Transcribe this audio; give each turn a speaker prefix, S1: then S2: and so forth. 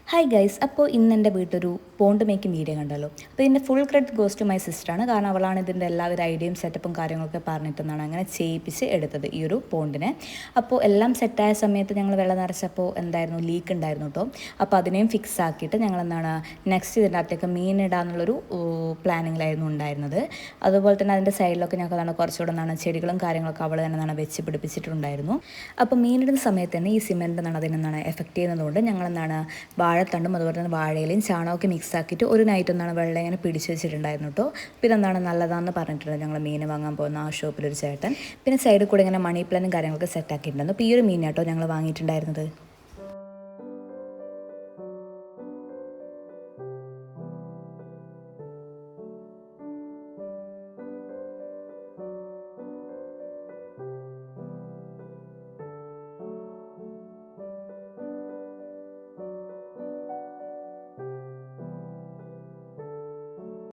S1: Hi guys, അപ്പോൾ ഇന്ന് എൻ്റെ വീട്ടൊരു പോണ്ട് മേക്കിംഗ് വീഡിയോ കണ്ടല്ലോ. അപ്പോൾ ഇതിൻ്റെ full credit goes to my സിസ്റ്ററാണ്. കാരണം അവളാണ് ഇതിൻ്റെ എല്ലാവിധ ഐഡിയയും സെറ്റപ്പും കാര്യങ്ങളൊക്കെ പറഞ്ഞിട്ടെന്നാണ് അങ്ങനെ ചെയ്യിപ്പിച്ച് എടുത്തത് ഈ ഒരു പോണ്ടിനെ. അപ്പോൾ എല്ലാം സെറ്റായ സമയത്ത് ഞങ്ങൾ വെള്ളം നിറച്ചപ്പോൾ എന്തായിരുന്നു ലീക്ക് ഉണ്ടായിരുന്നു കേട്ടോ. അപ്പോൾ അതിനെയും ഫിക്സ് ആക്കിയിട്ട് ഞങ്ങൾ എന്താണ് നെക്സ്റ്റ് ഇതിൻ്റെ അകത്തേക്ക് മീൻ ഇടാന്നുള്ളൊരു പ്ലാനിങ്ങിലായിരുന്നു ഉണ്ടായിരുന്നത്. അതുപോലെ തന്നെ അതിൻ്റെ സൈഡിലൊക്കെ ഞങ്ങൾക്ക് കുറച്ചുകൂടെ എന്താണ് ചെടികളും കാര്യങ്ങളൊക്കെ അവൾ തന്നെ എന്താണ് വെച്ച് പിടിപ്പിച്ചിട്ടുണ്ടായിരുന്നു. അപ്പോൾ മീനിടുന്ന സമയത്ത് തന്നെ ഈ സിമെൻറ്റ് എന്താണ് അതിനെന്താണ് എഫക്റ്റ് ചെയ്യുന്നതുകൊണ്ട് ഞങ്ങൾ എന്താണ് വാഴത്തണ്ടും അതുപോലെ തന്നെ വാഴയിലയും ചാണകമൊക്കെ മിക്സ് ആക്കിയിട്ട് ഒരു നൈറ്റ് ഒന്നാണ് വെള്ളം ഇങ്ങനെ പിടിച്ച് വെച്ചിട്ടുണ്ടായിരുന്നു കേട്ടോ. പിന്നെ എന്താണ് നല്ലതാണെന്ന് പറഞ്ഞിട്ടുണ്ട് ഞങ്ങൾ മീൻ വാങ്ങാൻ പോകുന്ന ആ ഷോപ്പിലൊരു ചേട്ടൻ. പിന്നെ സൈഡിൽ കൂടെ ഇങ്ങനെ മണി പ്ലാനും കാര്യങ്ങളൊക്കെ സെറ്റ് ആക്കിയിട്ടുണ്ടായിരുന്നു. അപ്പോൾ ഈ ഒരു മീൻ കേട്ടോ ഞങ്ങൾ വാങ്ങിയിട്ടുണ്ടായിരുന്നത്.